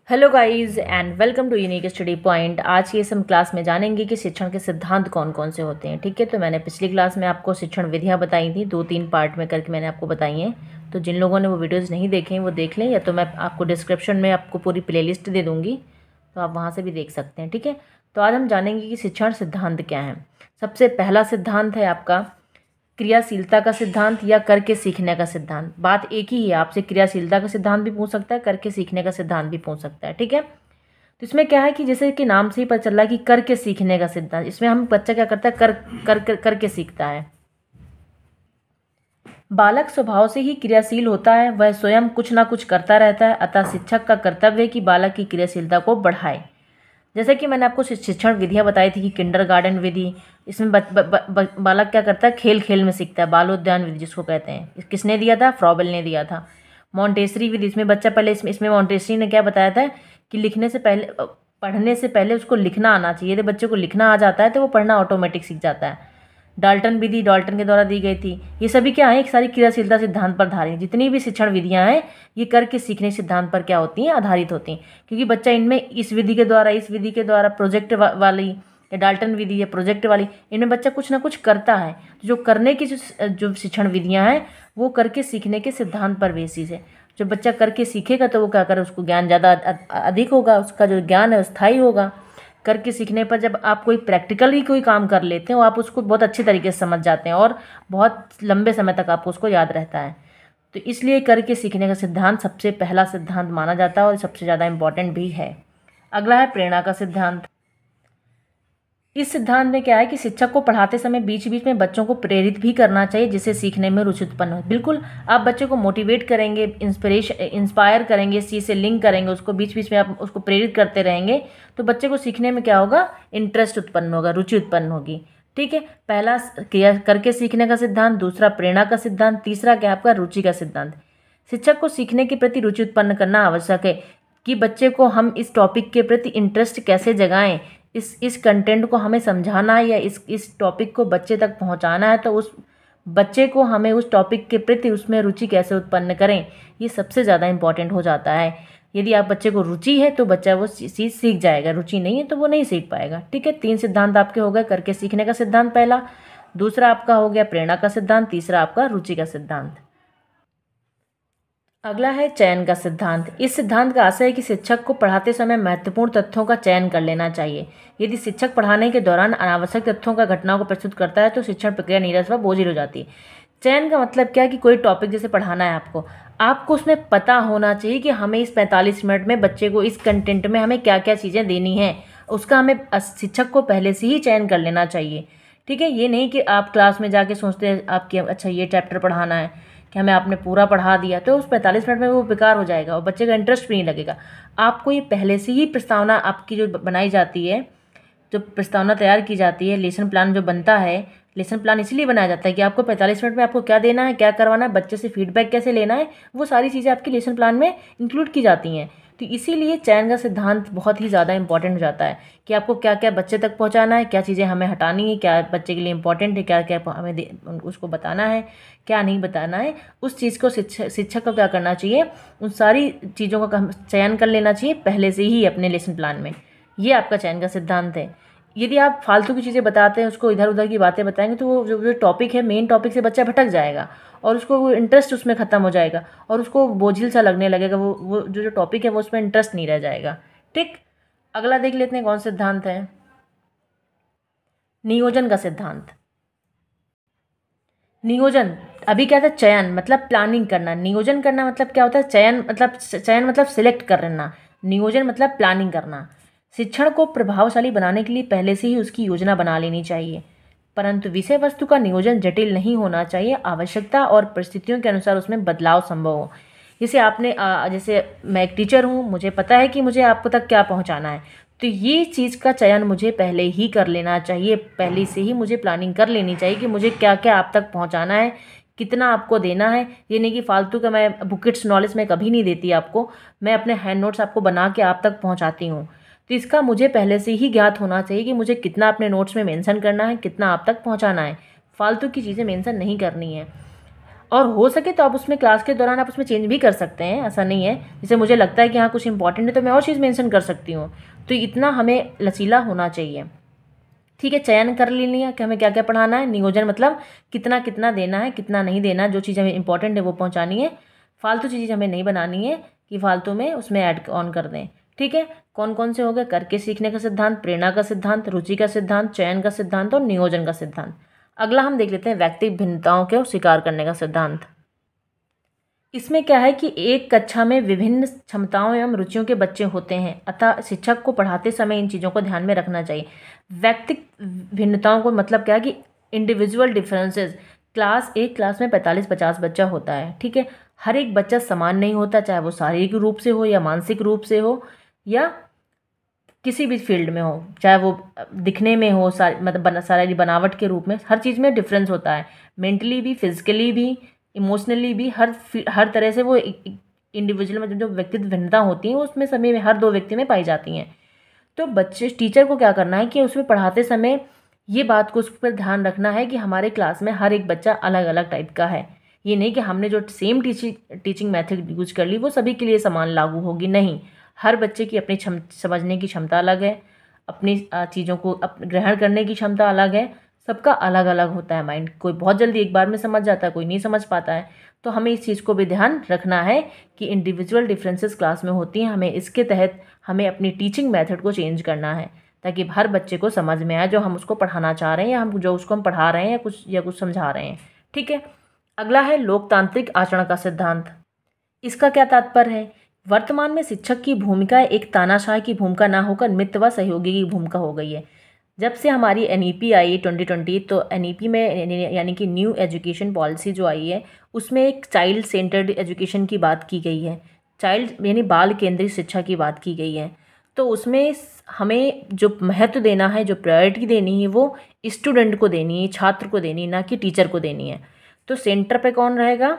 Hello guys and welcome to unique study point. आज की इस हम क्लास में जानेंगे कि शिक्षण के सिद्धांत कौन कौन से होते हैं। ठीक है, तो मैंने पिछली क्लास में आपको शिक्षण विधियां बताई थी, 2-3 पार्ट में करके मैंने आपको बताई हैं। तो जिन लोगों ने वो वीडियोस नहीं देखे हैं वो देख लें, या तो मैं आपको डिस्क्रिप्शन में आपको पूरी प्लेलिस्ट दे दूँगी, तो आप वहाँ से भी देख सकते हैं। ठीक है, तो आज हम जानेंगे कि शिक्षण सिद्धांत क्या है। सबसे पहला सिद्धांत है आपका क्रियाशीलता का सिद्धांत या करके सीखने का सिद्धांत। बात एक ही है, आपसे क्रियाशीलता का सिद्धांत भी पूछ सकता है, करके सीखने का सिद्धांत भी पूछ सकता है। ठीक है, तो इसमें क्या है कि जैसे कि नाम से ही पता चल रहा है कि करके सीखने का सिद्धांत, इसमें हम बच्चा क्या करता है, करके सीखता है। बालक स्वभाव से ही क्रियाशील होता है, वह स्वयं कुछ ना कुछ करता रहता है, अतः शिक्षक का कर्तव्य है कि बालक की क्रियाशीलता को बढ़ाए। जैसे कि मैंने आपको शिक्षण विधियां बताई थी कि किंडरगार्टन विधि, इसमें बालक क्या करता है, खेल खेल में सीखता है। बालोद्यान विधि जिसको कहते हैं, किसने दिया था, फ्रॉबेल ने दिया था। मॉन्टेसरी विधि, इसमें बच्चा पहले इसमें मॉन्टेसरी ने क्या बताया था कि लिखने से पहले, पढ़ने से पहले उसको लिखना आना चाहिए। यदि बच्चे को लिखना आ जाता है तो वो पढ़ना ऑटोमेटिक सीख जाता है। डाल्टन विधि डाल्टन के द्वारा दी गई थी। ये सभी क्या है, एक सारी क्रियाशीलता सिद्धांत पर आधारित। जितनी भी शिक्षण विधियां हैं ये करके सीखने सिद्धांत पर क्या होती हैं, आधारित होती हैं। क्योंकि बच्चा इनमें इस विधि के द्वारा प्रोजेक्ट वाली या डाल्टन विधि या प्रोजेक्ट वाली, इनमें बच्चा कुछ ना कुछ करता है। तो जो करने की जो शिक्षण विधियां हैं वो करके सीखने के सिद्धांत पर बेसिस है। जब बच्चा करके सीखेगा तो वो क्या करे, उसको ज्ञान ज़्यादा अधिक होगा, उसका जो ज्ञान है स्थायी होगा। करके सीखने पर जब आप कोई प्रैक्टिकली कोई काम कर लेते हो, आप उसको बहुत अच्छे तरीके से समझ जाते हैं और बहुत लंबे समय तक आपको उसको याद रहता है। तो इसलिए करके सीखने का सिद्धांत सबसे पहला सिद्धांत माना जाता है और सबसे ज़्यादा इम्पॉर्टेंट भी है। अगला है प्रेरणा का सिद्धांत। इस सिद्धांत में क्या है कि शिक्षक को पढ़ाते समय बीच बीच में बच्चों को प्रेरित भी करना चाहिए, जिससे सीखने में रुचि उत्पन्न हो। बिल्कुल, आप बच्चे को मोटिवेट करेंगे, इंस्पायर करेंगे, इस चीज़ से लिंक करेंगे उसको, बीच बीच में आप उसको प्रेरित करते रहेंगे तो बच्चे को सीखने में क्या होगा, इंटरेस्ट उत्पन्न होगा, रुचि उत्पन्न होगी। ठीक है, पहला क्रिया करके सीखने का सिद्धांत, दूसरा प्रेरणा का सिद्धांत, तीसरा क्या आपका रुचि का सिद्धांत। शिक्षक को सीखने के प्रति रुचि उत्पन्न करना आवश्यक है कि बच्चे को हम इस टॉपिक के प्रति इंटरेस्ट कैसे जगाएं, इस कंटेंट को हमें समझाना है या इस टॉपिक को बच्चे तक पहुंचाना है, तो उस बच्चे को हमें उस टॉपिक के प्रति उसमें रुचि कैसे उत्पन्न करें, ये सबसे ज़्यादा इम्पॉर्टेंट हो जाता है। यदि आप बच्चे को रुचि है तो बच्चा वो चीज़ सीख जाएगा, रुचि नहीं है तो वो नहीं सीख पाएगा। ठीक है, 3 सिद्धांत आपके हो गए, करके सीखने का सिद्धांत पहला, दूसरा आपका हो गया प्रेरणा का सिद्धांत, तीसरा आपका रुचि का सिद्धांत। अगला है चयन का सिद्धांत। इस सिद्धांत का आशय है कि शिक्षक को पढ़ाते समय महत्वपूर्ण तथ्यों का चयन कर लेना चाहिए। यदि शिक्षक पढ़ाने के दौरान अनावश्यक तथ्यों का घटनाओं को प्रस्तुत करता है तो शिक्षण प्रक्रिया नीरस व बोझिल हो जाती है। चयन का मतलब क्या है कि कोई टॉपिक जैसे पढ़ाना है आपको उसमें पता होना चाहिए कि हमें इस 45 मिनट में बच्चे को इस कंटेंट में हमें क्या क्या चीज़ें देनी हैं, उसका हमें शिक्षक को पहले से ही चयन कर लेना चाहिए। ठीक है, ये नहीं कि आप क्लास में जाके सोचते हैं आपकी अच्छा ये चैप्टर पढ़ाना है कि हमें आपने पूरा पढ़ा दिया, तो उस 45 मिनट में वो बेकार हो जाएगा और बच्चे का इंटरेस्ट भी नहीं लगेगा। आपको ये पहले से ही प्रस्तावना आपकी जो बनाई जाती है, जो प्रस्तावना तैयार की जाती है, लेसन प्लान जो बनता है, लेसन प्लान इसलिए बनाया जाता है कि आपको 45 मिनट में आपको क्या देना है, क्या करवाना है, बच्चे से फीडबैक कैसे लेना है, वो सारी चीज़ें आपकी लेसन प्लान में इंक्लूड की जाती हैं। तो इसीलिए चयन का सिद्धांत बहुत ही ज़्यादा इंपॉर्टेंट हो जाता है कि आपको क्या क्या बच्चे तक पहुंचाना है, क्या चीज़ें हमें हटानी है, क्या बच्चे के लिए इंपॉर्टेंट है, क्या क्या हमें उसको बताना है, क्या नहीं बताना है। उस चीज़ को शिक्षक को क्या करना चाहिए, उन सारी चीज़ों का चयन कर लेना चाहिए पहले से ही अपने लेसन प्लान में। ये आपका चयन का सिद्धांत है। यदि आप फालतू की चीज़ें बताते हैं, उसको इधर उधर की बातें बताएंगे, तो वो जो टॉपिक है, मेन टॉपिक से बच्चा भटक जाएगा और उसको वो इंटरेस्ट उसमें ख़त्म हो जाएगा और उसको बोझिल सा लगने लगेगा। वो जो टॉपिक है वो उसमें इंटरेस्ट नहीं रह जाएगा। ठीक, अगला देख लेते हैं कौन सिद्धांत है, नियोजन का सिद्धांत। नियोजन, अभी क्या था, चयन मतलब प्लानिंग करना, नियोजन करना मतलब क्या होता है, चयन मतलब सिलेक्ट करना, नियोजन मतलब प्लानिंग करना। शिक्षण को प्रभावशाली बनाने के लिए पहले से ही उसकी योजना बना लेनी चाहिए, परंतु विषय वस्तु का नियोजन जटिल नहीं होना चाहिए। आवश्यकता और परिस्थितियों के अनुसार उसमें बदलाव संभव हो। जैसे मैं एक टीचर हूँ, मुझे पता है कि मुझे आपको तक क्या पहुँचाना है, तो ये चीज़ का चयन मुझे पहले ही कर लेना चाहिए, पहले से ही मुझे प्लानिंग कर लेनी चाहिए कि मुझे क्या क्या आप तक पहुँचाना है, कितना आपको देना है। ये नहीं कि फालतू का मैं बुकेट्स नॉलेज में कभी नहीं देती आपको, मैं अपने हैंड नोट्स आपको बना के आप तक पहुँचाती हूँ। तो इसका मुझे पहले से ही ज्ञात होना चाहिए कि मुझे कितना अपने नोट्स में मेंशन करना है, कितना आप तक पहुँचाना है, फालतू की चीज़ें मेंशन नहीं करनी है। और हो सके तो आप उसमें क्लास के दौरान आप उसमें चेंज भी कर सकते हैं, ऐसा नहीं है। जैसे मुझे लगता है कि हाँ कुछ इंपॉर्टेंट है तो मैं और चीज़ मेंशन कर सकती हूँ। तो इतना हमें लचीला होना चाहिए। ठीक है, चयन कर लिया कि हमें क्या क्या पढ़ाना है। नियोजन मतलब कितना कितना देना है, कितना नहीं देना, जो चीज़ हमें इंपॉर्टेंट है वो पहुँचानी है, फालतू चीज़ हमें नहीं बनानी है कि फालतू में उसमें ऐड ऑन कर दें। ठीक है, कौन कौन से हो गए? करके सीखने का सिद्धांत, प्रेरणा का सिद्धांत, रुचि का सिद्धांत, चयन का सिद्धांत और नियोजन का सिद्धांत। अगला हम देख लेते हैं व्यक्तिगत भिन्नताओं को स्वीकार करने का सिद्धांत। इसमें क्या है कि एक कक्षा में विभिन्न क्षमताओं एवं रुचियों के बच्चे होते हैं, अतः शिक्षक को पढ़ाते समय इन चीज़ों को ध्यान में रखना चाहिए। व्यक्तिगत भिन्नताओं को मतलब क्या है कि इंडिविजुअल डिफरेंसेस। एक क्लास में 45-50 बच्चा होता है। ठीक है, हर एक बच्चा समान नहीं होता, चाहे वो शारीरिक रूप से हो या मानसिक रूप से हो या किसी भी फील्ड में हो, चाहे वो दिखने में हो, मतलब शारीरिक बनावट के रूप में, हर चीज़ में डिफरेंस होता है। मेंटली भी, फिजिकली भी, इमोशनली भी, हर तरह से वो इंडिविजुअल में जो व्यक्तिगत भिन्नता होती हैं उसमें सभी में हर दो व्यक्ति में पाई जाती हैं। तो बच्चे टीचर को क्या करना है कि उसमें पढ़ाते समय ये बात को उस पर ध्यान रखना है कि हमारे क्लास में हर एक बच्चा अलग अलग टाइप का है। ये नहीं कि हमने जो सेम टीचिंग मेथड यूज कर ली वो सभी के लिए समान लागू होगी, नहीं। हर बच्चे की अपनी समझने की क्षमता अलग है, अपनी चीज़ों को ग्रहण करने की क्षमता अलग है, सबका अलग अलग होता है माइंड। कोई बहुत जल्दी एक बार में समझ जाता है, कोई नहीं समझ पाता है। तो हमें इस चीज़ को भी ध्यान रखना है कि इंडिविजुअल डिफरेंसेस क्लास में होती हैं, हमें इसके तहत हमें अपनी टीचिंग मेथड को चेंज करना है ताकि हर बच्चे को समझ में आए जो हम उसको पढ़ाना चाह रहे हैं या हम जो उसको हम पढ़ा रहे हैं या कुछ समझा रहे हैं। ठीक है, अगला है लोकतांत्रिक आचरण का सिद्धांत। इसका क्या तात्पर्य है? वर्तमान में शिक्षक की भूमिका एक तानाशाह की भूमिका ना होकर मित्र व सहयोगी की भूमिका हो गई है। जब से हमारी NEP आई 2020, तो NEP में यानी कि न्यू एजुकेशन पॉलिसी जो आई है उसमें एक चाइल्ड सेंटर्ड एजुकेशन की बात की गई है, चाइल्ड यानी बाल केंद्रित शिक्षा की बात की गई है। तो उसमें हमें जो महत्व देना है, जो प्रायोरिटी देनी है वो स्टूडेंट को देनी है, छात्र को देनी है, ना कि टीचर को देनी है। तो सेंटर पे कौन रहेगा?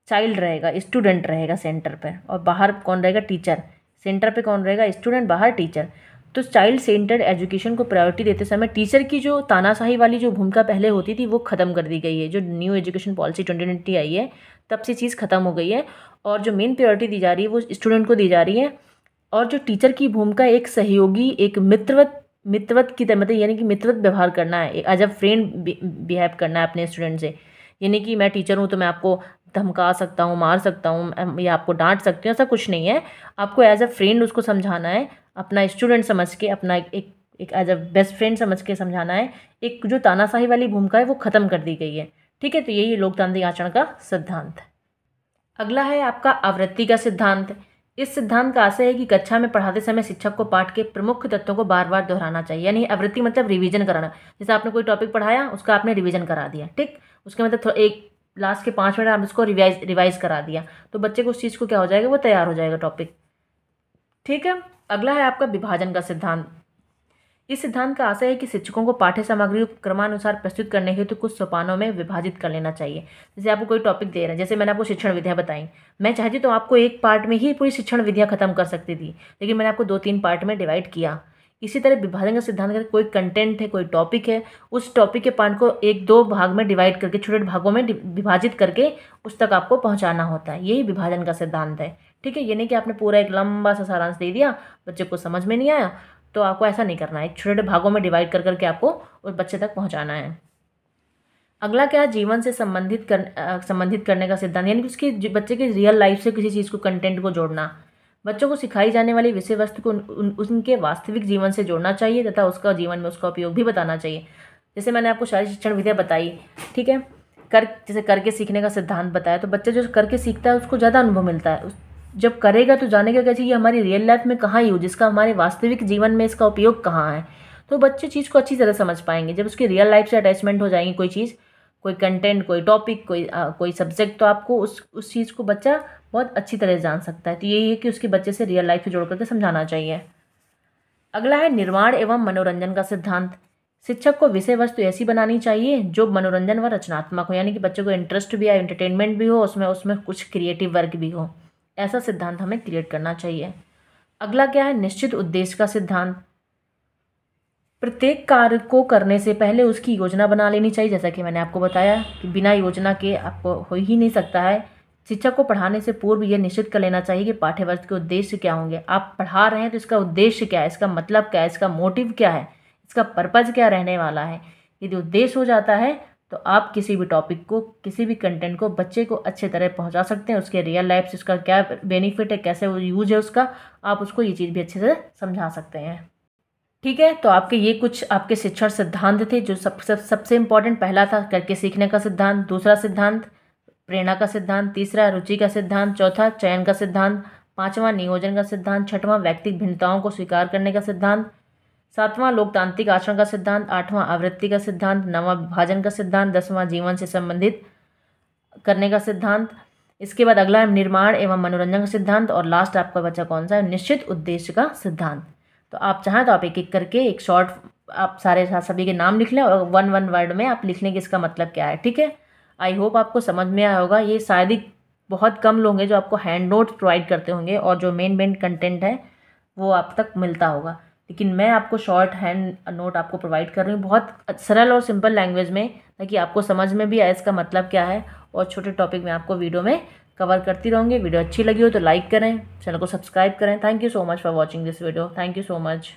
चाइल्ड रहेगा, स्टूडेंट रहेगा सेंटर पे, और बाहर कौन रहेगा? टीचर। सेंटर पे कौन रहेगा? स्टूडेंट, बाहर टीचर। तो चाइल्ड सेंटर्ड एजुकेशन को प्रायोरिटी देते समय टीचर की जो तानाशाही वाली जो भूमिका पहले होती थी वो ख़त्म कर दी गई है। जो न्यू एजुकेशन पॉलिसी 2020 आई है तब से चीज़ ख़त्म हो गई है और जो मेन प्रायोरिटी दी जा रही है वो स्टूडेंट को दी जा रही है। और जो टीचर की भूमिका एक सहयोगी, एक मित्रवत की तरह, मतलब यानी कि मित्रवत व्यवहार करना है, एज अ फ्रेंड बिहेव करना है अपने स्टूडेंट से। यानी कि मैं टीचर हूँ तो मैं आपको धमका सकता हूँ, मार सकता हूँ या आपको डांट सकती हूँ, ऐसा कुछ नहीं है। आपको एज अ फ्रेंड उसको समझाना है, अपना स्टूडेंट समझ के, अपना एक एज अ बेस्ट फ्रेंड समझ के समझाना है। एक जो तानाशाही वाली भूमिका है वो ख़त्म कर दी गई है। ठीक है, तो यही लोकतांत्रिक आचरण का सिद्धांत है। अगला है आपका आवृत्ति का सिद्धांत। इस सिद्धांत का आशय है कि कक्षा में पढ़ाते समय शिक्षक को पाठ के प्रमुख तत्वों को बार बार दोहराना चाहिए। यानी आवृत्ति मतलब रिवीजन कराना। जैसे आपने कोई टॉपिक पढ़ाया, उसका आपने रिवीजन करा दिया, ठीक, उसके मतलब एक लास्ट के 5 मिनट आप उसको रिवाइज करा दिया, तो बच्चे को उस चीज़ को क्या हो जाएगा, वो तैयार हो जाएगा टॉपिक। ठीक है, अगला है आपका विभाजन का सिद्धांत। इस सिद्धांत का आशय है कि शिक्षकों को पाठ्य सामग्री को क्रमानुसार प्रस्तुत करने हेतु कुछ सोपानों में विभाजित कर लेना चाहिए। जैसे आपको कोई टॉपिक दे रहे हैं, जैसे मैंने आपको शिक्षण विद्या बताई, मैं चाहती तो आपको एक पार्ट में ही पूरी शिक्षण विद्या खत्म कर सकती थी, लेकिन मैंने आपको 2-3 पार्ट में डिवाइड किया। इसी तरह विभाजन का सिद्धांत का कोई कंटेंट है, कोई टॉपिक है, उस टॉपिक के पार्ट को 1-2 भाग में डिवाइड करके, छोटे भागों में विभाजित करके उस तक आपको पहुँचाना होता है। यही विभाजन का सिद्धांत है। ठीक है, ये नहीं कि आपने पूरा एक लंबा सा सारांश दे दिया, बच्चे को समझ में नहीं आया, तो आपको ऐसा नहीं करना है। छोटे भागों में डिवाइड कर करके आपको उस बच्चे तक पहुंचाना है। अगला क्या है, जीवन से संबंधित करने का सिद्धांत, यानी कि उसकी बच्चे की रियल लाइफ से किसी चीज़ को, कंटेंट को जोड़ना। बच्चों को सिखाई जाने वाली विषय वस्तु को उनके वास्तविक जीवन से जोड़ना चाहिए तथा उसका जीवन में उसका उपयोग भी बताना चाहिए। जैसे मैंने आपको शारीरिक शिक्षण विद्या बताई, ठीक है, जैसे करके सीखने का सिद्धांत बताया, तो बच्चे जो करके सीखता है उसको ज़्यादा अनुभव मिलता है। जब करेगा तो जानेगा क्या चाहिए हमारी रियल लाइफ में कहाँ यूज, इसका हमारे वास्तविक जीवन में इसका उपयोग कहाँ है, तो बच्चे चीज़ को अच्छी तरह समझ पाएंगे। जब उसकी रियल लाइफ से अटैचमेंट हो जाएंगी, कोई चीज़, कोई कंटेंट, कोई टॉपिक, कोई सब्जेक्ट, तो आपको उस चीज़ को बच्चा बहुत अच्छी तरह जान सकता है। तो यही है कि उसके बच्चे से रियल लाइफ से जोड़ करके समझाना चाहिए। अगला है निर्माण एवं मनोरंजन का सिद्धांत। शिक्षक को विषय वस्तु ऐसी बनानी चाहिए जो मनोरंजन व रचनात्मक हो, यानी कि बच्चे को इंटरेस्ट भी आए, एंटरटेनमेंट भी हो, उसमें कुछ क्रिएटिव वर्क भी हो, ऐसा सिद्धांत हमें क्रिएट करना चाहिए। अगला क्या है, निश्चित उद्देश्य का सिद्धांत। प्रत्येक कार्य को करने से पहले उसकी योजना बना लेनी चाहिए। जैसा कि मैंने आपको बताया कि बिना योजना के आपको हो ही नहीं सकता है। शिक्षक को पढ़ाने से पूर्व यह निश्चित कर लेना चाहिए कि पाठ्यवर्ष के उद्देश्य क्या होंगे। आप पढ़ा रहे हैं तो इसका उद्देश्य क्या है, इसका मतलब क्या है, इसका मोटिव क्या है, इसका पर्पज़ क्या रहने वाला है। यदि उद्देश्य हो जाता है तो आप किसी भी टॉपिक को, किसी भी कंटेंट को बच्चे को अच्छे तरह पहुंचा सकते हैं। उसके रियल लाइफ से उसका क्या बेनिफिट है, कैसे वो यूज है उसका, आप उसको ये चीज़ भी अच्छे से समझा सकते हैं। ठीक है, तो आपके ये कुछ आपके शिक्षण सिद्धांत थे जो सबसे इम्पोर्टेंट। पहला था करके सीखने का सिद्धांत, दूसरा सिद्धांत प्रेरणा का सिद्धांत, तीसरा रुचि का सिद्धांत, चौथा चयन का सिद्धांत, पांचवा नियोजन का सिद्धांत, छठवां व्यक्तिगत भिन्नताओं को स्वीकार करने का सिद्धांत, सातवां लोकतांत्रिक आचरण का सिद्धांत, आठवां आवृत्ति का सिद्धांत, नौवां विभाजन का सिद्धांत, दसवां जीवन से संबंधित करने का सिद्धांत। इसके बाद अगला है निर्माण एवं मनोरंजन का सिद्धांत, और लास्ट आपका बचा कौन सा है, निश्चित उद्देश्य का सिद्धांत। तो आप चाहें तो आप एक एक करके एक शॉर्ट आप सारे सभी के नाम लिख लें और वन वर्ड में आप लिख लें कि इसका मतलब क्या है। ठीक है, आई होप आपको समझ में आया होगा। ये शायद ही बहुत कम लोग हैं जो आपको हैंड नोट्स प्रोवाइड करते होंगे और जो मेन कंटेंट है वो आप तक मिलता होगा, लेकिन मैं आपको शॉर्ट हैंड नोट आपको प्रोवाइड कर रही हूँ बहुत सरल और सिंपल लैंग्वेज में, ताकि आपको समझ में भी आए इसका मतलब क्या है। और छोटे टॉपिक में आपको वीडियो में कवर करती रहूँगी। वीडियो अच्छी लगी हो तो लाइक करें, चैनल को सब्सक्राइब करें। Thank you so much for watching this video. Thank you so much.